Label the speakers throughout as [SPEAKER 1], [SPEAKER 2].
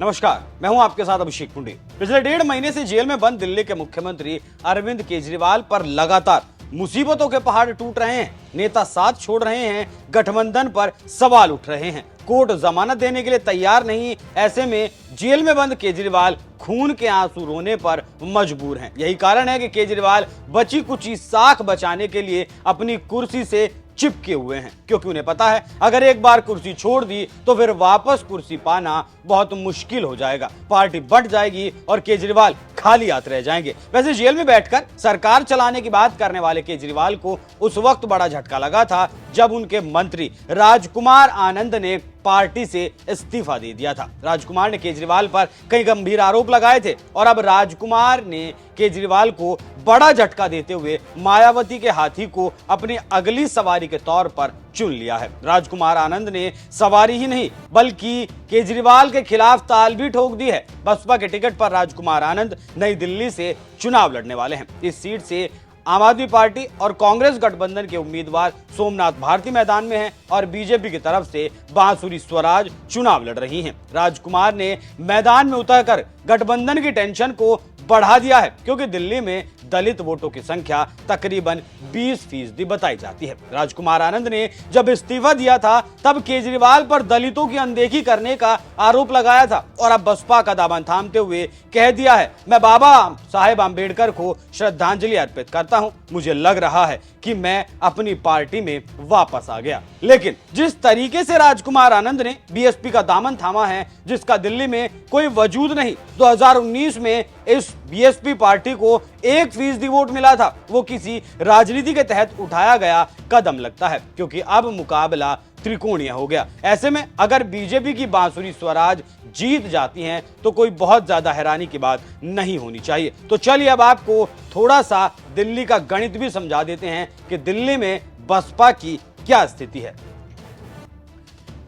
[SPEAKER 1] नमस्कार, मैं हूं आपके साथ अभिषेक पुंडे। पिछले 1.5 महीने से जेल में बंद दिल्ली के मुख्यमंत्री अरविंद केजरीवाल पर लगातार मुसीबतों के पहाड़ टूट रहे हैं। नेता साथ छोड़ रहे हैं, गठबंधन पर सवाल उठ रहे हैं, कोर्ट जमानत देने के लिए तैयार नहीं। ऐसे में जेल में बंद केजरीवाल खून के आंसू रोने पर मजबूर हैं। यही कारण है कि केजरीवाल बची कुची साख बचाने के लिए अपनी कुर्सी से चिपके हुए हैं, क्योंकि उन्हें पता है अगर एक बार कुर्सी छोड़ दी तो फिर वापस कुर्सी पाना बहुत मुश्किल हो जाएगा। पार्टी बंट जाएगी और केजरीवाल खाली हाथ रह जाएंगे। वैसे जेल में बैठकर सरकार चलाने की बात करने वाले केजरीवाल को उस वक्त बड़ा झटका लगा था जब उनके मंत्री राजकुमार आनंद ने पार्टी से इस्तीफा दे दिया था। राजकुमार ने केजरीवाल पर कई गंभीर आरोप लगाए थे और अब राजकुमार ने केजरीवाल को बड़ा झटका देते हुए मायावती के हाथी को अपनी अगली सवारी के तौर पर चुन लिया है। राजकुमार आनंद ने सवारी ही नहीं बल्कि केजरीवाल के खिलाफ ताल भी ठोक दी है। बसपा के टिकट पर राजकुमार आनंद नई दिल्ली से चुनाव लड़ने वाले हैं। इस सीट से आम आदमी पार्टी और कांग्रेस गठबंधन के उम्मीदवार सोमनाथ भारती मैदान में हैं और बीजेपी की तरफ से बांसुरी स्वराज चुनाव लड़ रही हैं। राजकुमार ने मैदान में उतरकर गठबंधन की टेंशन को बढ़ा दिया है, क्योंकि दिल्ली में दलित वोटों की संख्या तकरीबन 20% बताई जाती है। राजकुमार आनंद ने जब इस्तीफा दिया था तब केजरीवाल पर दलितों की अनदेखी करने का आरोप लगाया था और अब बसपा का दामन थामते हुए कह दिया है, मैं बाबा साहेब आंबेडकर को श्रद्धांजलि अर्पित करता हूं। मुझे लग रहा है कि मैं अपनी पार्टी में वापस आ गया। लेकिन जिस तरीके से राजकुमार आनंद ने बीएसपी का दामन थामा है, जिसका दिल्ली में कोई वजूद नहीं, 2019 में इस बीएसपी पार्टी को 1% वोट मिला था, वो किसी राजनीति के तहत उठाया गया कदम लगता है, क्योंकि अब मुकाबला त्रिकोणीय हो गया। ऐसे में अगर बीजेपी की बांसुरी स्वराज जीत जाती हैं तो कोई बहुत ज्यादा हैरानी की बात नहीं होनी चाहिए। तो चलिए अब आपको थोड़ा सा दिल्ली का गणित भी समझा देते हैं कि दिल्ली में बसपा की क्या स्थिति है।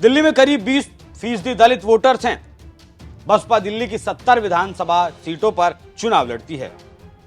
[SPEAKER 1] दिल्ली में करीब 20% दलित वोटर्स हैं। बसपा दिल्ली की 70 विधानसभा सीटों पर चुनाव लड़ती है।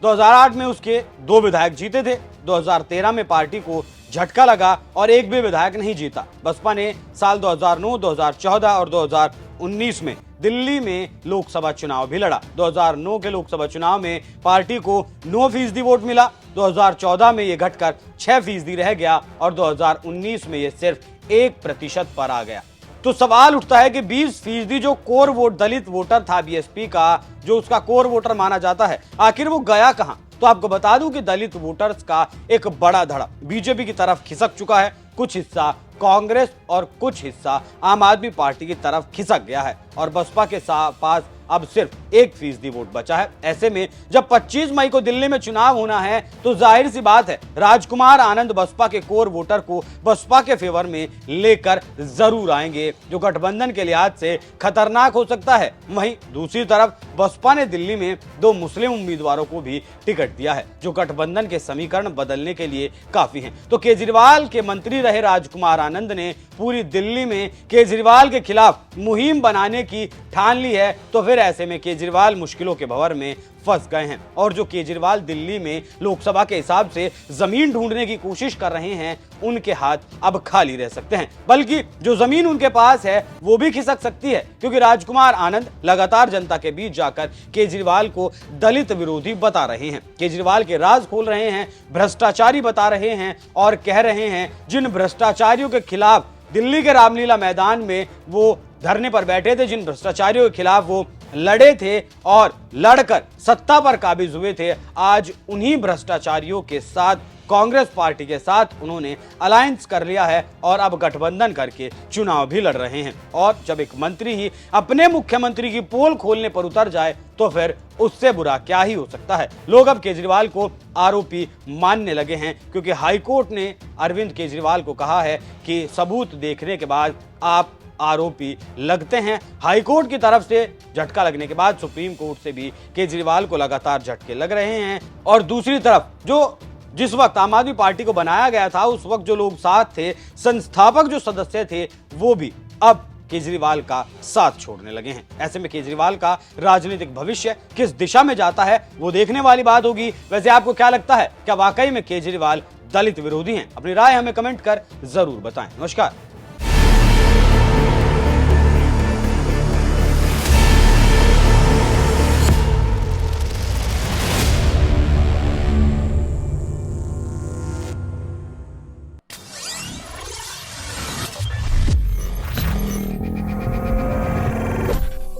[SPEAKER 1] 2008 में उसके 2 विधायक जीते थे। 2013 में पार्टी को झटका लगा और एक भी विधायक नहीं जीता। बसपा ने साल 2009, 2014 और 2019 में दिल्ली में लोकसभा चुनाव भी लड़ा। 2009 के लोकसभा चुनाव में पार्टी को 9% वोट मिला। 2014 में यह घटकर 6% रह गया और 2019 में यह सिर्फ 1% पर आ गया। तो सवाल उठता है कि 20% जो कोर वोट दलित वोटर था बीएसपी का, जो उसका कोर वोटर माना जाता है, आखिर वो गया कहां? तो आपको बता दूं कि दलित वोटर्स का एक बड़ा धड़ा बीजेपी की तरफ खिसक चुका है। कुछ हिस्सा कांग्रेस और कुछ हिस्सा आम आदमी पार्टी की तरफ खिसक गया है और बसपा के पास अब सिर्फ 1% वोट बचा है। ऐसे में जब 25 मई को दिल्ली में चुनाव होना है तो जाहिर सी बात है राजकुमार आनंद बसपा के कोर वोटर को बसपा के फेवर में लेकर जरूर आएंगे, जो गठबंधन के लिहाज से खतरनाक हो सकता है। वहीं दूसरी तरफ बसपा ने दिल्ली में 2 मुस्लिम उम्मीदवारों को भी टिकट दिया है, जो गठबंधन के समीकरण बदलने के लिए काफी हैं। तो केजरीवाल के मंत्री रहे राजकुमार आनंद ने पूरी दिल्ली में केजरीवाल के खिलाफ मुहिम बनाने की ठान ली है। तो फिर ऐसे में केजरीवाल मुश्किलों के भंवर में फंस गए हैं और जो केजरीवाल दिल्ली में लोकसभा के हिसाब से जमीन ढूंढने की कोशिश कर रहे हैं, उनके हाथ अब खाली रह सकते हैं। बल्कि जो जमीन उनके पास है वो भी खिसक सकती है, क्योंकि राजकुमार आनंद लगातार जनता के बीच जाकर केजरीवाल को दलित विरोधी बता रहे हैं, केजरीवाल के राज खोल रहे हैं, भ्रष्टाचारी बता रहे हैं और कह रहे हैं जिन भ्रष्टाचारियों के खिलाफ दिल्ली के रामलीला मैदान में वो धरने पर बैठे थे, जिन भ्रष्टाचारियों के खिलाफ वो लड़े थे और लड़कर सत्ता पर काबिज हुए थे, आज उन्हीं भ्रष्टाचारियों के साथ कांग्रेस पार्टी के साथ उन्होंने अलायंस कर लिया है और अब गठबंधन करके चुनाव भी लड़ रहे हैं। और जब एक मंत्री ही अपने मुख्यमंत्री की पोल खोलने पर उतर जाए तो फिर उससे बुरा क्या ही हो सकता है। लोग अब केजरीवाल को आरोपी मानने लगे हैं, क्योंकि हाईकोर्ट ने अरविंद केजरीवाल को कहा है कि सबूत देखने के बाद आप आरोपी लगते हैं। हाईकोर्ट की तरफ से झटका लगने के बाद सुप्रीम कोर्ट से भी केजरीवाल को लगातार झटके लग रहे हैं। और दूसरी तरफ जिस वक्त आम आदमी पार्टी को बनाया गया था, उस वक्त जो लोग साथ थे, संस्थापक जो सदस्य थे, वो भी अब केजरीवाल का साथ छोड़ने लगे हैं। ऐसे में केजरीवाल का राजनीतिक भविष्य किस दिशा में जाता है वो देखने वाली बात होगी। वैसे आपको क्या लगता है, क्या वाकई में केजरीवाल दलित विरोधी हैं? अपनी राय हमें कमेंट कर जरूर बताएं। नमस्कार।